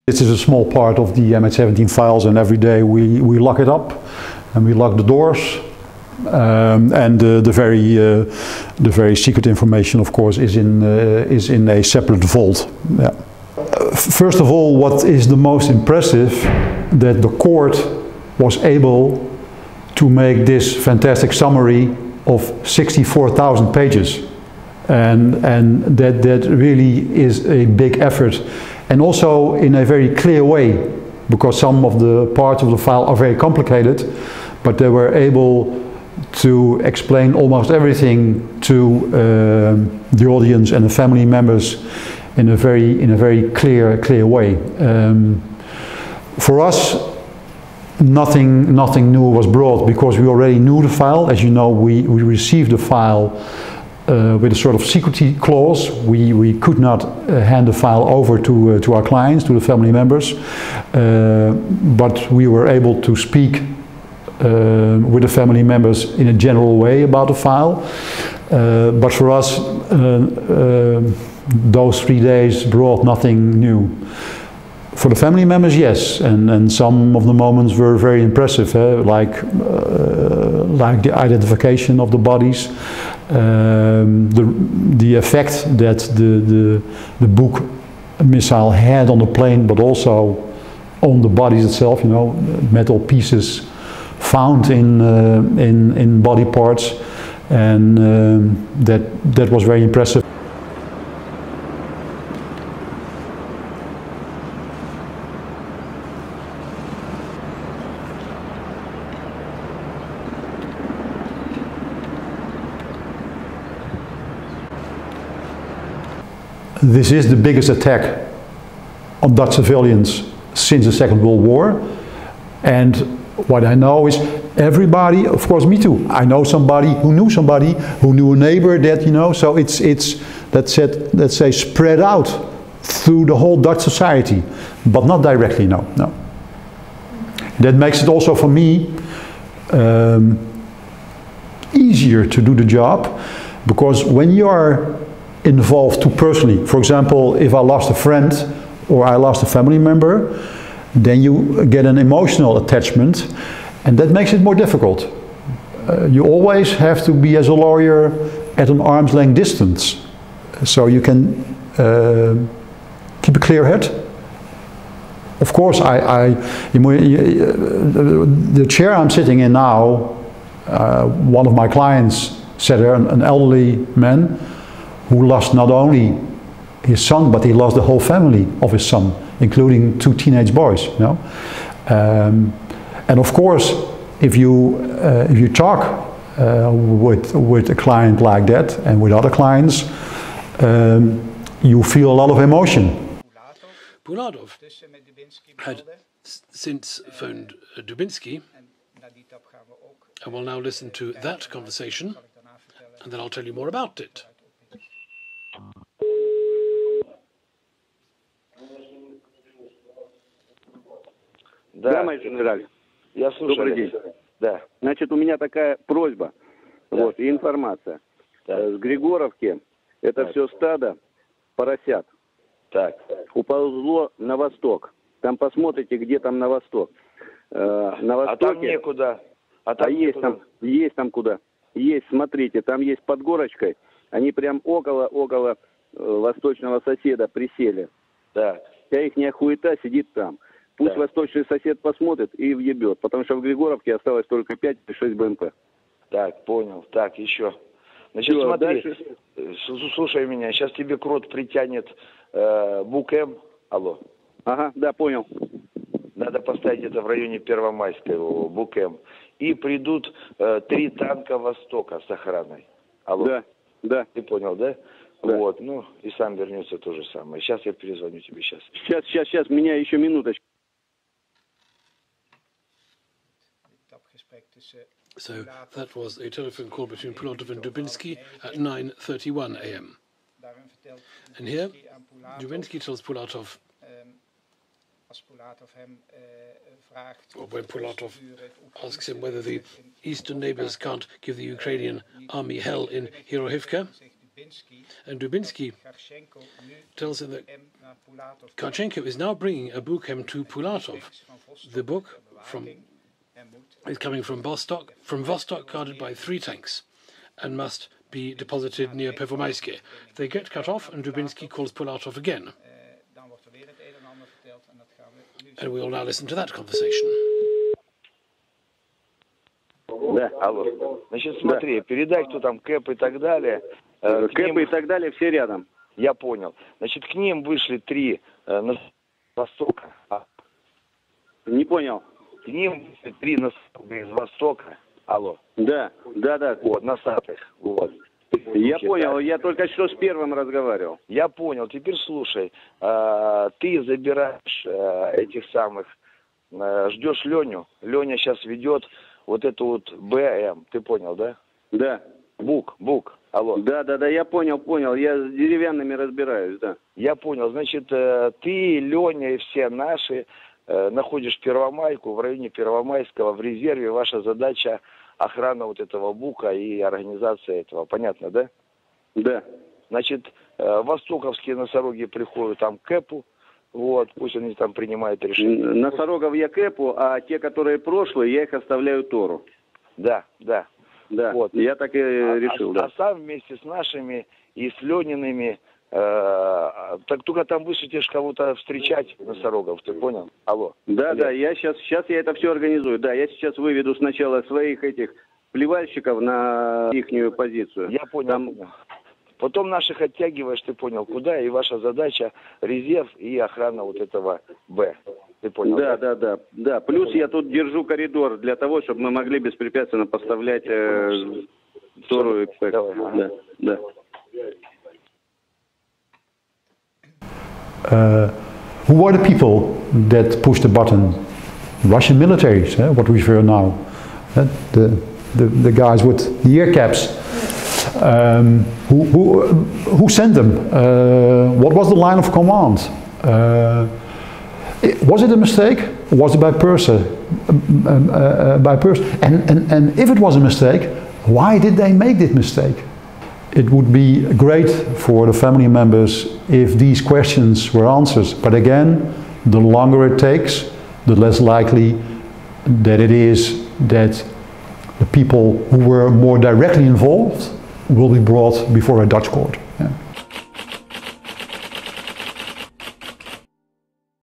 This is a small part of the МН17 files, and every day we lock it up and we lock the doors. And the very secret information, of course, is in a separate vault. Yeah. First of all, what is the most impressive, that the court was able to make this fantastic summary of 64,000 pages, and that really is a big effort, and also in a very clear way, because some of the parts of the file are very complicated, but they were able to explain almost everything to the audience and the family members in a very clear way. For us, nothing new was brought, because we already knew the file. As you know, we received the file with a sort of secrecy clause. We could not hand the file over to our clients, to the family members, but we were able to speak with the family members in a general way about the file. But for us, those 3 days brought nothing new. For the family members, yes, and some of the moments were very impressive, like the identification of the bodies, the effect that the Buk missile had on the plane, but also on the bodies itself. You know, metal pieces found in body parts, and that was very impressive. This is the biggest attack on Dutch civilians since the Second World War, and what I know is everybody, of course me too, I know somebody who knew a neighbor that, you know, so it's let's say spread out through the whole Dutch society, but not directly, no. That makes it also for me easier to do the job, because when you are involved too personally, for example, if I lost a friend or I lost a family member, then you get an emotional attachment, and that makes it more difficult. You always have to be, as a lawyer, at an arm's length distance, so you can keep a clear head. Of course, the chair I'm sitting in now, one of my clients sat there, an elderly man, who lost not only his son, but he lost the whole family of his son, including 2 teenage boys. You know? And of course, if you talk with a client like that, and with other clients, you feel a lot of emotion. Pulатov had since phoned Dubinsky, and we'll now listen to that conversation, and then I'll tell you more about it. Да, мой генераль. Я слушаю. Добрый день. Да. Значит, у меня такая просьба, да. Вот, и информация. Да. С Григоровки это так. Все стадо поросят. Так. Уползло на восток. Там посмотрите, где там на восток. На востоке. А там некуда. Есть там куда. Есть, смотрите, там есть под горочкой. Они прям около восточного соседа присели. Так. Вся ихняя хуета сидит там. Пусть да. Восточный сосед посмотрит и въебет, потому что в Григоровке осталось только 5-6 БМП. Так, понял. Так, еще. Значит, все, смотри, дальше... слушай меня, сейчас тебе крот притянет Букем. Алло. Ага, да, понял. Надо поставить это в районе Первомайской, Букем. И придут 3 танка Востока с охраной. Алло. Да, да. Ты понял, да? Да. Вот, ну, и сам вернется то же самое. Сейчас я перезвоню тебе, сейчас. Сейчас, меня еще минуточку. So that was a telephone call between Pulatov and Dubinsky at 9:31 a.m. And here, Dubinsky tells Pulatov, or when Pulatov asks him whether the eastern neighbors can't give the Ukrainian army hell in Hirohivka, And Dubinsky tells him that Harchenka is now bringing a bukem to Pulatov. The book is coming from Vostok, guarded by 3 tanks, and must be deposited near Pervomaiske. They get cut off, and Dubinsky calls Pulatov again. And we will now listen to that conversation. Да. Алло. Значит, смотри, передай, кто там, Кэп и так далее. Кэпы и так далее, все рядом. Я понял. Значит, к ним вышли 3 на востока. Не понял. К ним вышли 3 из востока. Алло. Да. Вот, носатых. Вот. Я понял, я только что с первым разговаривал. Я понял, теперь слушай. Ты забираешь этих самых, ждешь Леню. Леня сейчас ведет вот эту вот БМ. Ты понял, да? Да. Бук. Алло. Да, я понял. Я с деревянными разбираюсь, да. Я понял. Значит, ты, Леня и все наши находишь Первомайку, в районе Первомайского, в резерве. Ваша задача охрана вот этого бука и организация этого. Понятно, да? Да. Значит, востоковские носороги приходят там к Кэпу. Вот, пусть они там принимают решение. Носорогов я Кэпу, а те, которые прошлые, я их оставляю Тору. Да. Вот. Я так и решил, да. А сам вместе с нашими и с Лениными, так только там вышли кого-то встречать, носорогов, ты понял? Алло. Да, я сейчас я это все организую. Да, я сейчас выведу сначала своих этих плевальщиков на ихнюю позицию. Я понял. Потом наших оттягиваешь, ты понял, куда, и ваша задача резерв и охрана вот этого Б. Ты понял? Да. Плюс я тут держу коридор для того, чтобы мы могли беспрепятственно поставлять Тору и ПЭК. Да. Who are the people that push the button? Russian militaries, what we hear now. The guys with the ear caps. Who sent them? What was the line of command? Was it a mistake? Or was it by person? And if it was a mistake, why did they make this mistake? It would be great for the family members if these questions were answered. But again, the longer it takes, the less likely that it is that the people who were more directly involved will be brought before a Dutch court.